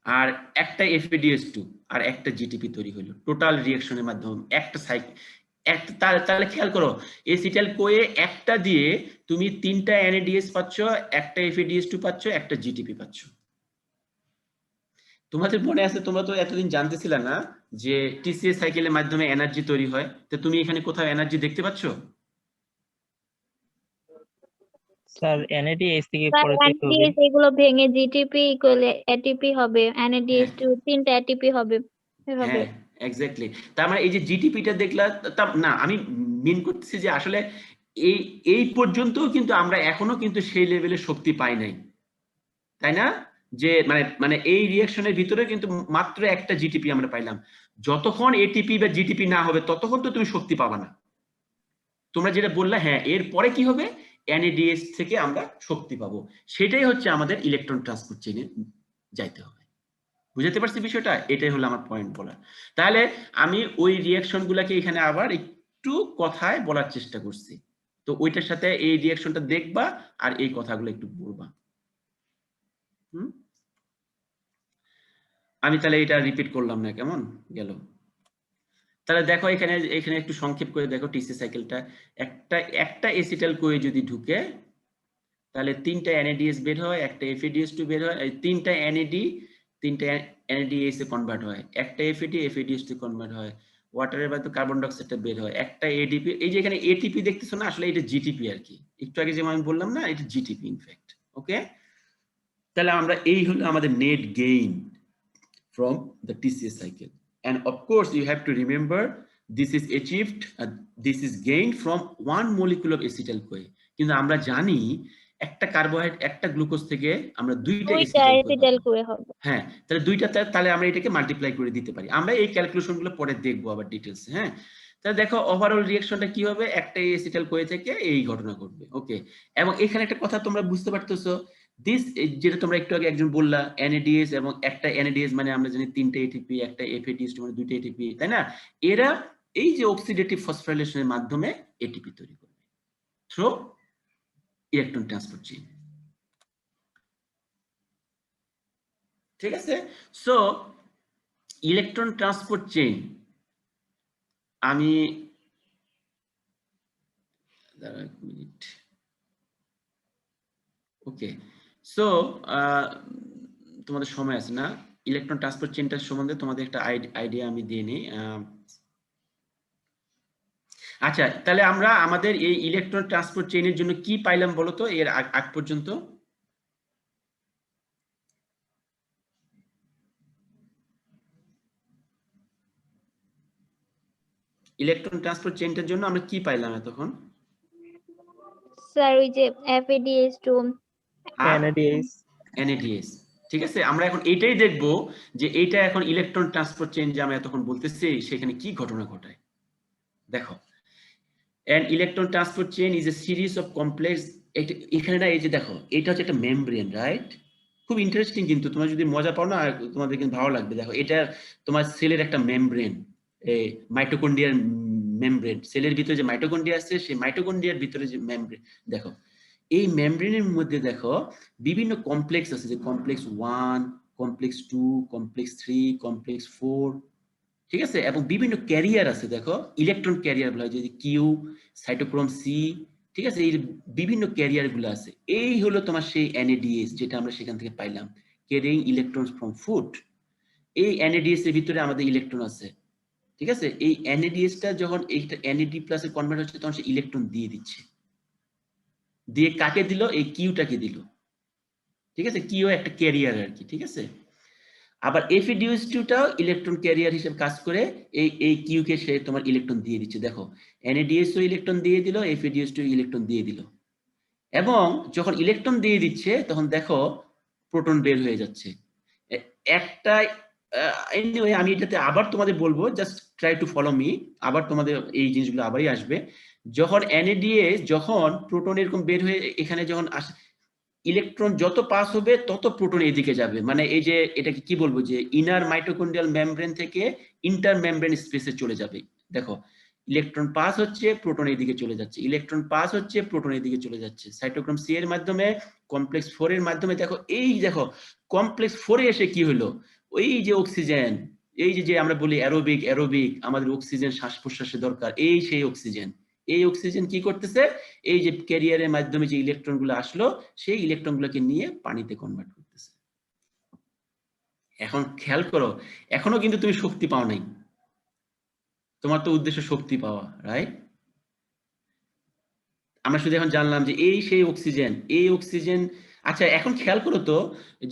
আর একটা এফএডিএস2 আর একটা জিটিপি তৈরি হলো টোটাল রিঅ্যাকশনের মাধ্যমে একটা সাইকেল। তাহলে খেয়াল করো এসিটাইল কোয়ে একটা দিয়ে তুমি 3টা এনএডিএস পাচ্ছ, একটা এফএডিএস2 পাচ্ছ, একটা জিটিপি পাচ্ছ। তোমাদের মনে আছে, তোমরা তো এতদিন জানতেছিলে না যে টিসিএস সাইকেলের মাধ্যমে এনার্জি তৈরি হয়, তো তুমি এখানে কোথাও এনার্জি দেখতে পাচ্ছ? স্যার এনএডিএস থেকে স্যার পরে তৈরি হবে। NADH এগুলো ভেঙে জিটিপি ইকুয়াল এটিপি হবে, NADH2 3টা এটিপি হবে এভাবে। হ্যাঁ এক্স্যাক্টলি। তার মানে এই যে জিটিপিটা দেখলা, না আমি মিন করতেছি যে আসলে এই পর্যন্ত কিন্তু আমরা এখনো কিন্তু সেই লেভেলের শক্তি পাই নাই, তাই না? যে মানে এই রিঅ্যাকশনের ভিতরে কিন্তু মাত্র একটা জিটিপি আমরা পাইলাম। যতক্ষণ এটিপি বা জিটিপি না হবে ততক্ষণ তো তুমি শক্তি পাবা না। তোমরা যেটা বললা, হ্যাঁ এর পরে কি হবে, এনএডিএস থেকে আমরা শক্তি পাবো, সেটাই হচ্ছে আমাদের ইলেকট্রন ট্রান্সপোর্ট চেইনে যাইতে হবে। বুঝতে পারছি বিষয়টা? এটাই হলো আমার পয়েন্ট বলার। তাহলে আমি ওই রিঅ্যাকশন গুলাকে এখানে আবার একটু কথায় বলার চেষ্টা করছি। তো ওইটার সাথে এই রিঅ্যাকশনটা দেখবা আর এই কথাগুলো একটু বলবা। আমি তাহলে এটা রিপিট করলাম না, কেমন গেল? তাহলে দেখো এখানে এখানে একটু সংক্ষেপ করে দেখো টিসি সাইকেলটা। একটা এসিটাইল কোয়ে যদি ঢুকে তাহলে 3টা NADH বের হয়, একটা FADH2 বের হয়, এই 3টা NAD 3টা NADH এ কনভার্ট হয়, একটা FAD FADH2 কনভার্ট হয়, ওয়াটারের মধ্যে কার্বন ডাই অক্সাইডটা বের হয়, একটা ADP, এই যে এখানে ATP দেখতেছো না, আসলে এটা GTP আর কি, একটু আগে যেমন আমি বললাম না, এটা GTP ইনফ্যাক্ট। ওকে, তাহলে আমরা এই হলো আমাদের net gain from the TCA cycle, and of course you have to remember this is achieved, this is gained from one molecule of acetyl CoA, কিন্তু আমরা জানি একটা কার্বোহাইড্রেট একটা গ্লুকোজ থেকে আমরা দুইটা অ্যাসিটাইল কোয়ে হবে। হ্যাঁ, তাহলে দুইটা, তাহলে আমরা এটাকে মাল্টিপ্লাই করে দিতে পারি। আমরা এই ক্যালকুলেশন গুলো পরে দেখবো আবার ডিটেইলস। হ্যাঁ, তাহলে দেখো ওভারঅল রিঅ্যাকশনটা কি হবে, একটা এসিটাইল কোয়ে থেকে এই ঘটনা ঘটবে। ওকে, এবং এখানে একটা কথা তোমরা বুঝতে পারতেছো, দিস যেটা তোমরা একটু আগে একজন বললা NADH, এবং একটা NADH মানে আমরা জানি 3টা ATP, একটা FADH মানে 2টা ATP, তাই না? এরা এই যে অক্সিডেটিভ ফসফোরাইলেশনের মাধ্যমে ATP তৈরি করবে থ্রু ইলেকট্রন ট্রান্সপোর্ট চেইন। ঠিক আছে, সো ইলেকট্রন ট্রান্সপোর্ট চেইন, আমি এক মিনিট। ওকে, সো তোমাদের সময় আছে না? ইলেকট্রন ট্রান্সপোর্ট চেইনটার সম্বন্ধে তোমাদের একটা আইডিয়া আমি দিয়ে নিই। আচ্ছা, তাহলে আমরা আমাদের এই ইলেকট্রন ট্রান্সপোর্ট চেইনের জন্য কি পাইলাম বলো তো এর আগ পর্যন্ত? ইলেকট্রন ট্রান্সপোর্ট চেইনটার জন্য আমরা কি পাইলাম এতক্ষণ? স্যার ওই যে FADH2 NADH। ঠিক আছে, আমরা এখন এটাই দেখব যে এইটা এখন ইলেকট্রন ট্রান্সপোর্ট চেইন যে আমরা এতক্ষণ বলতেছি সেখানে কি ঘটনা ঘটায়। দেখো, an electron transport chain is a series of complex, এখানে না এই যে দেখো এটা হচ্ছে একটা মেমব্রেন, রাইট? খুব ইন্টারেস্টিং, কিন্তু তোমরা যদি মজা পাও না তোমাদের কিন্তু ভালো লাগবে। দেখো এটা তোমার সেলের একটা মেমব্রেন, এই মাইটোকন্ড্রিয়ার মেমব্রেন, সেলের ভিতরে যে মাইটোকন্ড্রিয়া আছে সেই মাইটোকন্ড্রিয়ার ভিতরে যে মেমব্রেন, দেখো এই মেমব্রেনের মধ্যে দেখো বিভিন্ন কমপ্লেক্স আছে, যে কমপ্লেক্স 1, কমপ্লেক্স 2, কমপ্লেক্স 3, কমপ্লেক্স 4, ঠিক আছে, এবং বিভিন্ন ক্যারিয়ার আছে, দেখো ইলেকট্রন ক্যারিয়ার বলা হয়, যে কিউ, সাইটোক্রোম সি, ঠিক আছে, এই বিভিন্ন ক্যারিয়ার গুলো আছে। এই হলো তোমার সেই NADH যেটা আমরা সেখান থেকে পাইলাম, ক্যারিং ইলেকট্রনস ফ্রম ফুড। এই NADH এর ভিতরে আমাদের ইলেকট্রন আছে, ঠিক আছে। এই NADH টা যখন এইটা NAD প্লাসে কনভার্ট হচ্ছে তখন সে ইলেকট্রন দিয়ে দিচ্ছে, দিয়ে কাকে দিল? এই কিউটাকে দিল, ঠিক আছে, কিউ একটা ক্যারিয়ার আর কি, ঠিক আছে। আবার FADH2টাও ইলেকট্রন ক্যারিয়ার হিসেবে কাজ করে, এই কিউ কে সে তোমার ইলেকট্রন দিয়ে দিচ্ছে। দেখো NADH ইলেকট্রন দিয়ে দিল, FADH2 ইলেকট্রন দিয়ে দিল, এবং যখন ইলেকট্রন দিয়ে দিচ্ছে তখন দেখো প্রোটন বের হয়ে যাচ্ছে একটা। এনিওয়ে আমি এটাতে আবার তোমাদের বলবো, just try to follow me, আবার তোমাদের এই জিনিসগুলো আবারই আসবে। যখন NADH যখন প্রোটন এরকম বের হয়ে এখানে যখন আসে, ইলেকট্রন যত পাস হবে তত প্রোটন এদিকে যাবে, মানে এই যে এটাকে কি বলবো, যে ইনার মাইটোকন্ড্রিয়াল মেমব্রেন থেকে ইন্টার মেমব্রেন স্পেসে চলে যাবে। দেখো ইলেকট্রন পাস হচ্ছে, প্রোটন এদিকে চলে যাচ্ছে, ইলেকট্রন পাস হচ্ছে, প্রোটন এদিকে চলে যাচ্ছে, সাইটোক্রোম সি এর মাধ্যমে, কমপ্লেক্স 4 এর মাধ্যমে। দেখো এই দেখো কমপ্লেক্স 4 এ এসে কি হলো, ওই যে অক্সিজেন, এই যে আমরা বলি অ্যারোবিক, আমাদের অক্সিজেন শ্বাস প্রশ্বাসে দরকার, এই সেই অক্সিজেন, এই অক্সিজেন কি করতেছে, এই যে ক্যারিয়ারের মাধ্যমে যে ইলেকট্রন গুলো আসলো সেই ইলেকট্রন গুলোকে নিয়ে পানিতে কনভার্ট করতেছে। এখন খেয়াল করো, এখনো কিন্তু তুমি শক্তি পাও নাই, তোমার তো উদ্দেশ্য শক্তি পাওয়া, রাইট? আমরা শুধু এখন জানলাম যে এই সেই অক্সিজেন, এই অক্সিজেন। আচ্ছা এখন খেয়াল করো তো,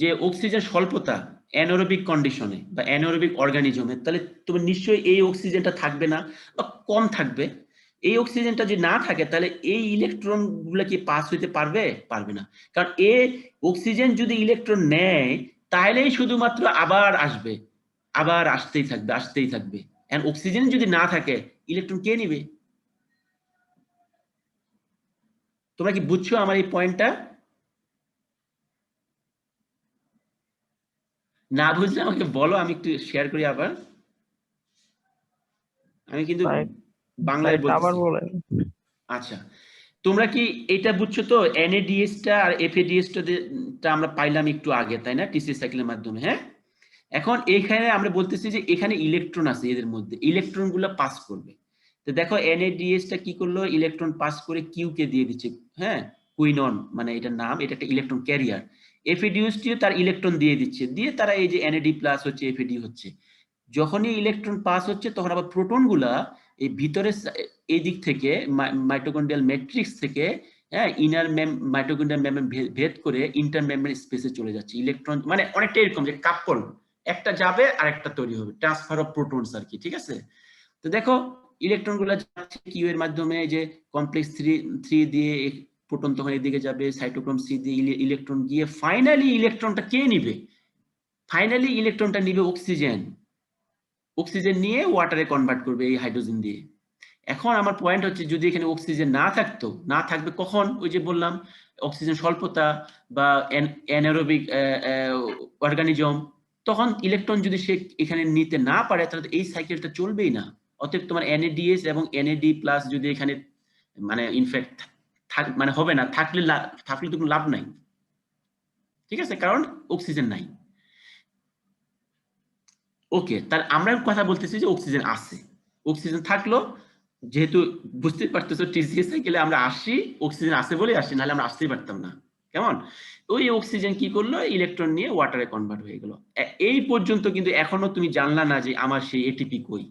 যে অক্সিজেন স্বল্পতা অ্যানারোবিক কন্ডিশনে বা অ্যানারোবিক অর্গানিজমে, তাহলে তোমার নিশ্চয়ই এই অক্সিজেনটা থাকবে না বা কম থাকবে। এই অক্সিজেনটা যদি না থাকে তাহলে এই ইলেকট্রন গুলা কি পাস হইতে পারবে? পারবে না, কারণ এই অক্সিজেন যদি ইলেকট্রন নেয় তাহলেই শুধুমাত্র আবার আসবে, আবার আসতেই থাকবে, আসতেই থাকবে। এন্ড অক্সিজেন যদি না থাকে ইলেকট্রন কে নিবে? তোমরা কি বুঝছো আমার এই পয়েন্টটা? না বুঝলে আমাকে বলো, আমি একটু শেয়ার করি আবার। আমি কিন্তু বাংলায় বলতেছি। আবার বলেন। আচ্ছা, তোমরা কি এটা বুঝছো তো? NADH টা আর FADH টা আমরা পাইলাম একটু আগে, তাই না, টিসি সাইকেলের মাধ্যমে। হ্যাঁ, এখন এইখানে আমরা বলতেছি যে এখানে ইলেকট্রন আছে, এদের মধ্যে ইলেকট্রন গুলো পাস করবে। তো দেখো NADH টা কি করলো, ইলেকট্রন পাস করে কিউ কে দিয়ে দিচ্ছে, হ্যাঁ, কুইনন মানে এটার নাম, এটা একটা ইলেকট্রন ক্যারিয়ার। FADH টিও তার ইলেকট্রন দিয়ে দিচ্ছে, দিয়ে তারা এই যে NAD+ হচ্ছে, FAD হচ্ছে। যখনই ইলেকট্রন পাস হচ্ছে তখন আবার প্রোটন গুলা এই ভিতরে এই দিক থেকে মাইটোকন্ড্রিয়াল ম্যাট্রিক্স থেকে, হ্যাঁ, ইনার মাইটোকন্ড্রিয়াল মেমব্রেন ভেদ করে ইন্টার মেমব্রেন স্পেসে চলে যাচ্ছে। ইলেকট্রন মানে অনেকটা এরকম যে কাপল, একটা যাবে আর একটা তৈরি হবে, ট্রান্সফার অফ প্রোটনস আর কি, ঠিক আছে। তো দেখো ইলেকট্রন গুলা যাচ্ছে কিউ এর মাধ্যমে, যে কমপ্লেক্স 3 দিয়ে প্রোটন তখন এদিকে যাবে, সাইটোক্রোম সি দিয়ে ইলেকট্রন গিয়ে ফাইনালি ইলেকট্রনটা কে নিবে? ফাইনালি ইলেকট্রনটা নিবে অক্সিজেন। অক্সিজেন নিয়ে ওয়াটারে কনভার্ট করবে এই হাইড্রোজেন দিয়ে। এখন আমার পয়েন্ট হচ্ছে, যদি এখানে অক্সিজেন না থাকতো, না থাকবে কখন? ওই যে বললাম অক্সিজেন স্বল্পতা বা অ্যানারোবিক অর্গানিজম, তখন ইলেকট্রন যদি সে এখানে নিতে না পারে তাহলে তো এই সাইকেলটা চলবেই না। অতএব তোমার NADH এবং NAD+ যদি এখানে মানে ইনফ্যাক্ট মানে হবে না, থাকলে তো কোনো লাভ নাই, ঠিক আছে, কারণ অক্সিজেন নাই। ওকে, তাহলে আমরা কথা বলতেছি যে অক্সিজেন আছে, অক্সিজেন থাকলো, যেহেতু বুঝতে পারতেছো টিসি সাইকেলে আমরা আসি অক্সিজেন আছে বলে আসি, নাহলে আমরা আসতেই পারতাম না। কেমন? ওই অক্সিজেন কি করলো, ইলেকট্রন নিয়ে ওয়াটারে কনভার্ট হয়ে গেল। এই পর্যন্ত কিন্তু এখনো তুমি জানলা না যে আমার সেই এটিপি কই।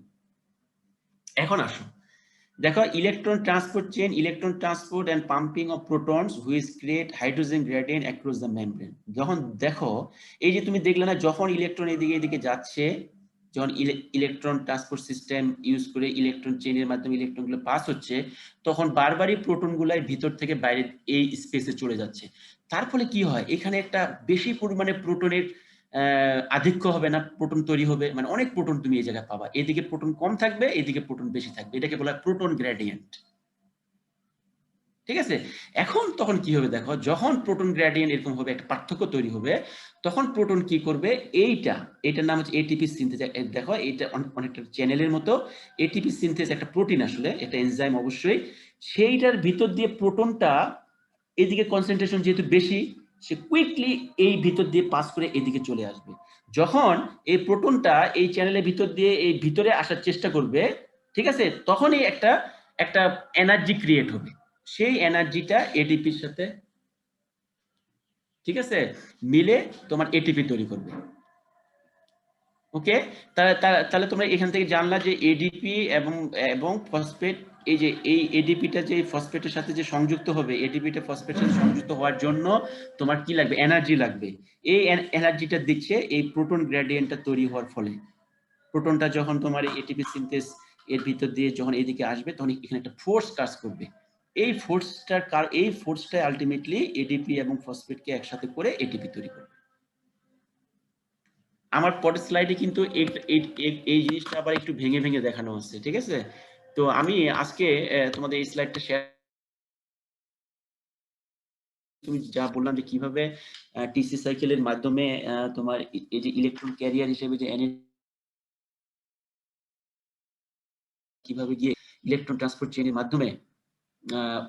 এখন আসো, দেখো electron transport chain, electron transport and pumping of protons which create hydrogen gradient across the membrane. যখন দেখো এই যে তুমি দেখলে না, যখন ইলেকট্রন এদিকে যাচ্ছে, যখন ইলেকট্রন ট্রান্সপোর্ট সিস্টেম ইউজ করে ইলেকট্রন চেইনের মাধ্যমে ইলেকট্রনগুলো পাস হচ্ছে, তখন বারবারই প্রোটনগুলাই ভিতর থেকে বাইরে এই স্পেসে চলে যাচ্ছে। তার ফলে কি হয়, এখানে একটা বেশি পরিমাণে প্রোটনের আধিক্য হবে না, প্রোটন তৈরি হবে, মানে অনেক প্রোটন তুমি এই জায়গায় পাবা। এদিকে প্রোটন কম থাকবে, এদিকে প্রোটন বেশি থাকবে, এটাকে বলা হয় প্রোটন গ্রেডিয়েন্ট, ঠিক আছে। এখন তখন কি হবে দেখো, যখন প্রোটন গ্রেডিয়েন্ট এরকম হবে, একটা পার্থক্য তৈরি হবে, তখন প্রোটন কি করবে, এইটার নাম হচ্ছে এটিপি সিনথেস। দেখো এটা অনেকটা চ্যানেলের মতো, এটিপি সিনথেস একটা প্রোটিন, আসলে এটা এনজাইম অবশ্যই। সেইটার ভিতর দিয়ে প্রোটনটা এদিকে কনসেন্ট্রেশন যেহেতু বেশি, সে কুইকলি এই ভিতর দিয়ে পাস করে এদিকে চলে আসবে। যখন এই প্রোটনটা এই চ্যানেলের ভিতর দিয়ে এই ভিতরে আসার চেষ্টা করবে, ঠিক আছে, তখনই একটা এনার্জি ক্রিয়েট হবে। সেই এনার্জিটা এটিপির সাথে, ঠিক আছে, মিলে তোমার এটিপি তৈরি করবে। ওকে, তাহলে তোমরা এখান থেকে জানলা যে এডিপি এবং ফসফেট, এই যে এই এডিপিটা যে ফসফেটের সাথে যে সংযুক্ত হবে, এডিপিটা ফসফেটের সাথে সংযুক্ত হওয়ার জন্য তোমার কি লাগবে, এনার্জি লাগবে। এই এনার্জিটা দিচ্ছে এই প্রোটন গ্রেডিয়েন্টটা তৈরি হওয়ার ফলে। প্রোটনটা যখন তোমার এটিপি সিনথেস এর ভিতর দিয়ে যখন এদিকে আসবে, তখন এখানে একটা ফোর্স কাজ করবে। এই ফোর্সটা আলটিমেটলি এডিপি এবং ফসফেটকে একসাথে করে এটিপি তৈরি করবে। আমার পরের স্লাইডে কিন্তু এই জিনিসটা আবার একটু ভেঙে ভেঙে দেখানো হচ্ছে, ঠিক আছে। তো আমি আজকে তোমাদের এই স্লাইডটা শেয়ার, তুমি যা বললাম যে কিভাবে টিসি সাইকেলের মাধ্যমে তোমার এই যে ইলেকট্রন ক্যারিয়ার হিসেবে যে কিভাবে গিয়ে ইলেকট্রন ট্রান্সপোর্ট চেইনের মাধ্যমে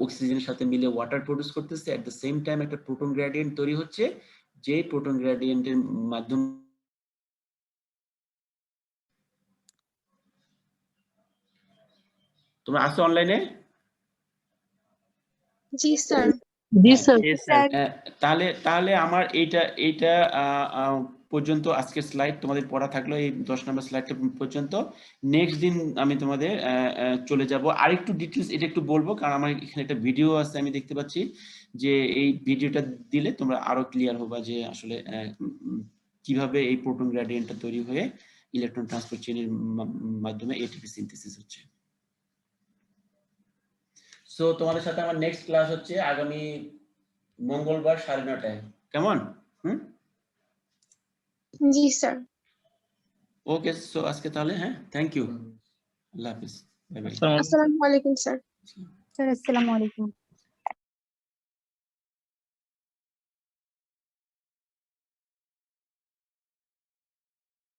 অক্সিজেনের সাথে মিলে ওয়াটার প্রডিউস করতেছে, এট দ্য সেম টাইম একটা প্রোটন গ্রেডিয়েন্ট তৈরি হচ্ছে, যে প্রোটন গ্রেডিয়েন্টের মাধ্যমে তোমরা আসো অনলাইনে। জি স্যার। জি স্যার। তাহলে আমার এইটা পর্যন্ত আজকের স্লাইড তোমাদের পড়া থাকলো, এই 10 নম্বর স্লাইডটা পর্যন্ত। নেক্সট দিন আমি তোমাদের চলে যাব আরেকটু ডিটেলস, এটা একটু বলবো, কারণ আমার এখানে একটা ভিডিও আছে আমি দেখতে পাচ্ছি, যে এই ভিডিওটা দিলে তোমরা আরো ক্লিয়ার হবা যে আসলে কিভাবে এই প্রোটন গ্রেডিয়েন্টটা তৈরি হয়ে ইলেকট্রন ট্রান্সপোর্ট চেইনের মাধ্যমে এটিপি সিনথেসিস হচ্ছে। সো তোমাদের সাথে আমার নেক্সট ক্লাস হচ্ছে আগামী মঙ্গলবার 9:30টায়, কেমন? জি স্যার। ওকে, সো আজকে তাহলে, হ্যাঁ, থ্যাংক ইউ, আল্লাহ হাফিজ, বাই বাই। আসসালামু আলাইকুম স্যার। স্যার আসসালামু আলাইকুম।